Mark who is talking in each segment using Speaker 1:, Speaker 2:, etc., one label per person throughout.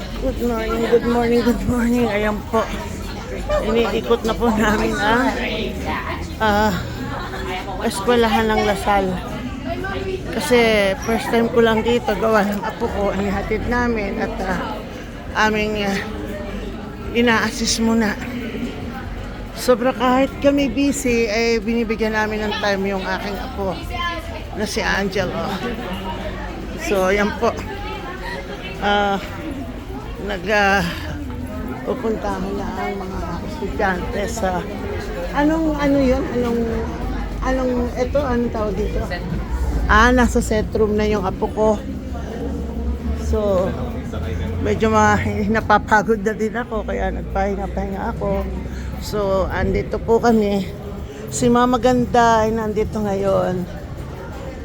Speaker 1: Good morning, good morning, good morning. Ayan po. Iniikot na po namin ang eskwelahan ng Lasal. Kasi first time ko lang dito, gawa ng apo ko, inihatid namin at aming ina-assist muna. Sobra kahit kami busy, ay binibigyan namin ng time yung aking apo na si Angelo. So, yan po. Pupuntahan na ang mga estudyante sa anong tawag dito? Nasa set room na yung apo ko. So, medyo napapagod na din ako, kaya nagpahinga-pahinga ako. So, andito po kami. Si Mama Ganda ay nandito ngayon.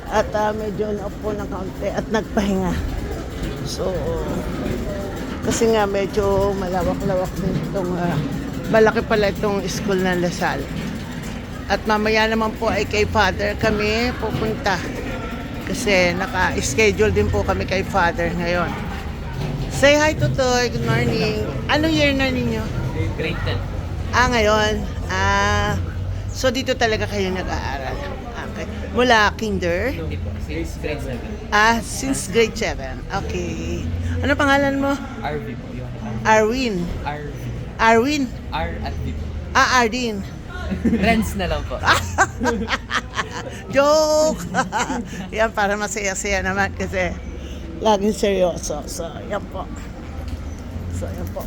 Speaker 1: At medyo naupo ng kaunti at nagpahinga. So, kasi nga medyo malawak-lawak din itong malaki pala itong school ng Lasal. At mamaya naman po ay kay Father kami pupunta. Kasi naka-schedule din po kami kay Father ngayon. Say hi, Tutoy. Good morning. Anong year na ninyo?
Speaker 2: Grade 10.
Speaker 1: Ngayon. So dito talaga kayo nag-aaral. Okay. Mula kinder?
Speaker 2: Hindi po. Since grade 7.
Speaker 1: Since grade 7. Okay. Ano pangalan mo?
Speaker 2: RV po.
Speaker 1: Arwin.
Speaker 2: RV.
Speaker 1: Arwin?
Speaker 2: R at V po.
Speaker 1: Ardin.
Speaker 2: Renz na lang po.
Speaker 1: Joke! Yan, para masaya-saya naman kasi laging seryoso. So, yan po.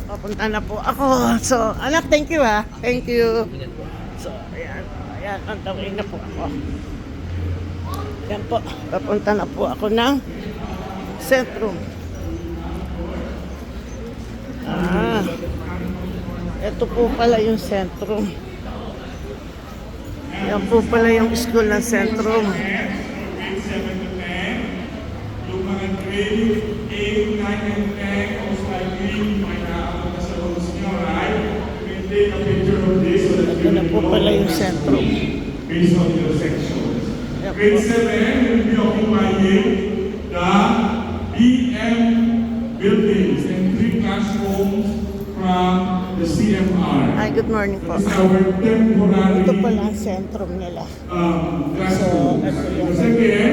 Speaker 1: Papunta na po ako. So, anak, thank you ha. Thank you. So, ayan. Ayan, antawin na po ako. Yan po. Papunta na po ako ng sentrum. Ito po pala yung sentrum. Yan po pala yung school ng sentrum.
Speaker 3: Yung mga grade 8, 9, and 10, also I agree, may naabot na sa roles nyo, right? You can take a picture of this so that
Speaker 1: Ito na po pala yung sentrum.
Speaker 3: based on your sections.
Speaker 1: Yan
Speaker 3: Grade
Speaker 1: po.
Speaker 3: 7 will be occupying the BM buildings and 3 classrooms from the CMR.
Speaker 1: Ay, good morning po.
Speaker 3: This is our temporary
Speaker 1: Ito pala ang sentrum nila.
Speaker 3: classrooms.
Speaker 1: ito yun.
Speaker 3: Once again,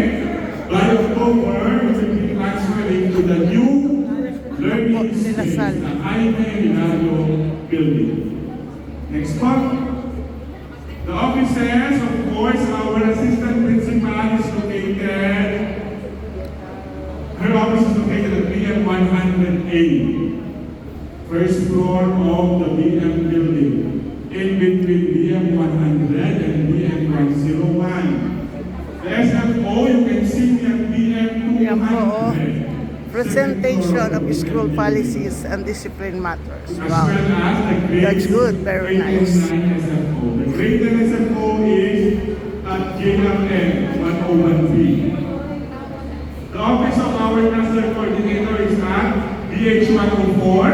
Speaker 3: by October, we will be transferring to the new learning space,
Speaker 1: Lasal.
Speaker 3: the Jaime Hilario building. Next part. The offices, of course, our assistant principal is located. Her office is located at BM 100A, first floor of the BM building, in between BM 100 and BM 101. The SFO, you can see me at BM
Speaker 1: Yan po,
Speaker 3: 200.
Speaker 1: presentation of school policies and discipline matters.
Speaker 3: As
Speaker 1: Wow.
Speaker 3: well as the grade
Speaker 1: That's good, very
Speaker 3: 8 and
Speaker 1: nice.
Speaker 3: 9 SFO. The grade 10 SFO is at JLM 101B. The office of our cluster coordinator is at DH 104,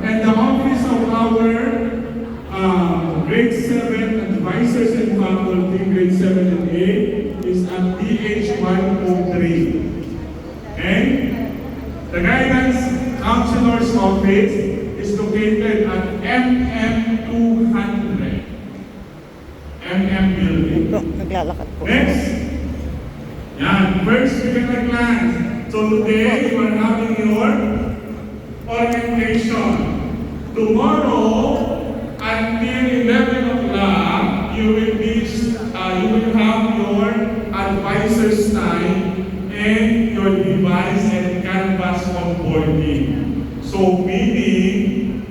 Speaker 3: and the office of our grade 7 advisors and faculty, grade 7 and 8, is at DH 103. Okay? The guidance counselor's office is located at MM 200. MM building.
Speaker 1: Ito, naglalakad po.
Speaker 3: Next. Yan. First, we can glance. So today, you are having your orientation. Tomorrow, until 11 o'clock, you will have your advisor's time and your device and canvas onboarding. So meaning,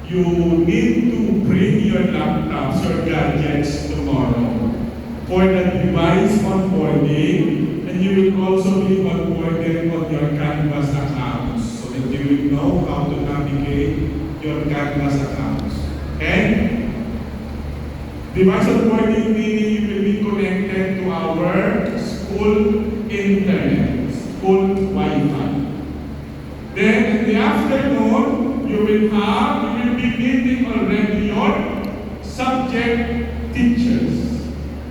Speaker 3: you need to bring your laptops or gadgets tomorrow for the device onboarding, and you will also be onboarded on your Canvas accounts so that you will know how to navigate your Canvas accounts. Okay? Device onboarding meaning you will be connected to our school internet, school Wi-Fi. Then in the afternoon, you will be meeting already your subject teachers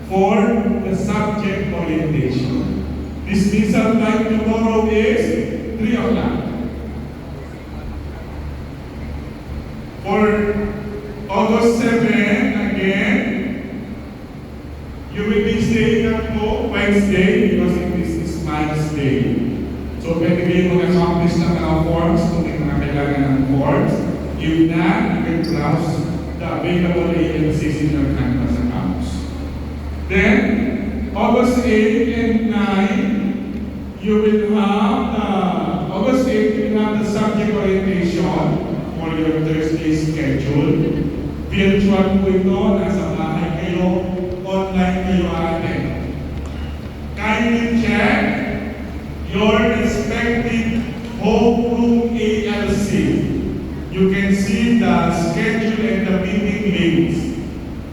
Speaker 3: for the subject orientation. Dismissal time tomorrow is 3 o'clock. For August 7, again, you will be staying at home Wednesday because it is Smiles Day. So, pwede kayo mag-accomplish ng mga forms kung may mga kailangan ng forms. If not, you can browse the available agencies in your campus accounts. Then, August 8 and 9, you will have August 8, you will have the subject orientation for your Thursday schedule. Virtual po ito, nasa bahay kayo, online kayo atin. Kindly check your respective homeroom ALC. You can see the schedule and the meeting links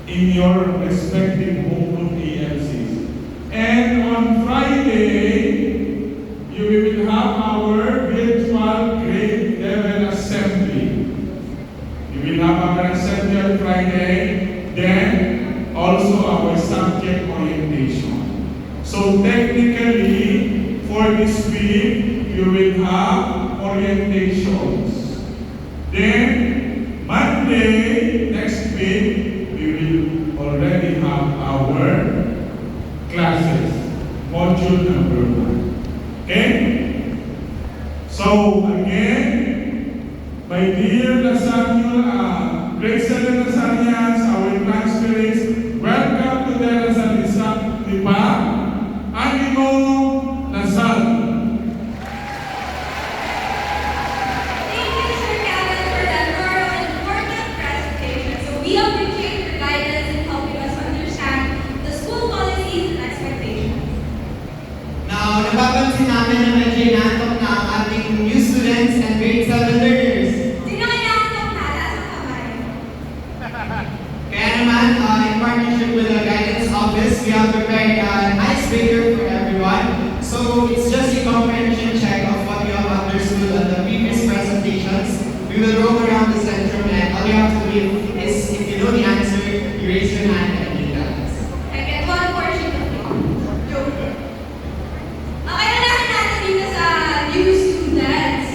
Speaker 3: in your respective homeroom ALCs. And on Friday, you will have our virtual grade level assembly. You will have our assembly on Friday, then also our subject orientation. So technically, for this week, you will have orientations. Then, Monday, next week, we will already have our classes, module number 1. Okay? So, again, my dear Lasanya, grade 7 Lasanyans, our transferees, welcome to the Lasal Isang Lipa, Animo Lasal.
Speaker 4: We appreciate your guidance in helping us understand the school policies and expectations.
Speaker 5: Now, napapansin namin na medyo inaantok na ang ating new students and grade 7 learners.
Speaker 4: Sino kaya ang nagtala sa kamay?
Speaker 5: Kaya naman, in partnership with the guidance office, we have prepared an icebreaker for everyone. So, it's just a comprehension check of what you have understood on the previous presentations. We will roll around the centrum and all you have to do is, if you know the answer, you raise your hand and you dance.
Speaker 4: I get one portion of it. Joke. Okay, nalahan natin dito sa new students.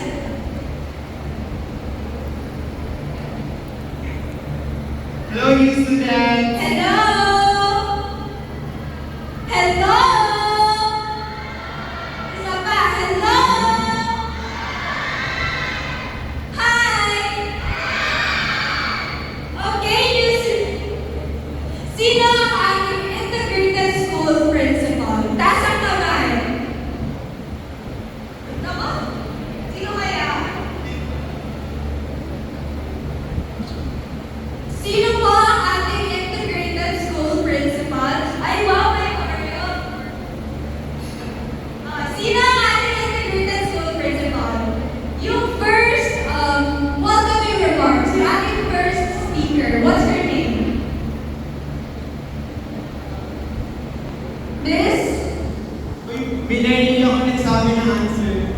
Speaker 5: Hello, new students!
Speaker 4: Hello! Hello! Isa pa, hello! Hi! Okay, new students. Sino ang ating integrated school principal? Taas ang kamay. Nako? Sino kaya? Sino po ang ating integrated school principal? Ay, wow, may kayo. Sino ang ating integrated school principal? Yung first, welcoming remarks. Yung ating first speaker. What's her name? Miss?
Speaker 5: Uy, may narinig ako nagsabi ng answer.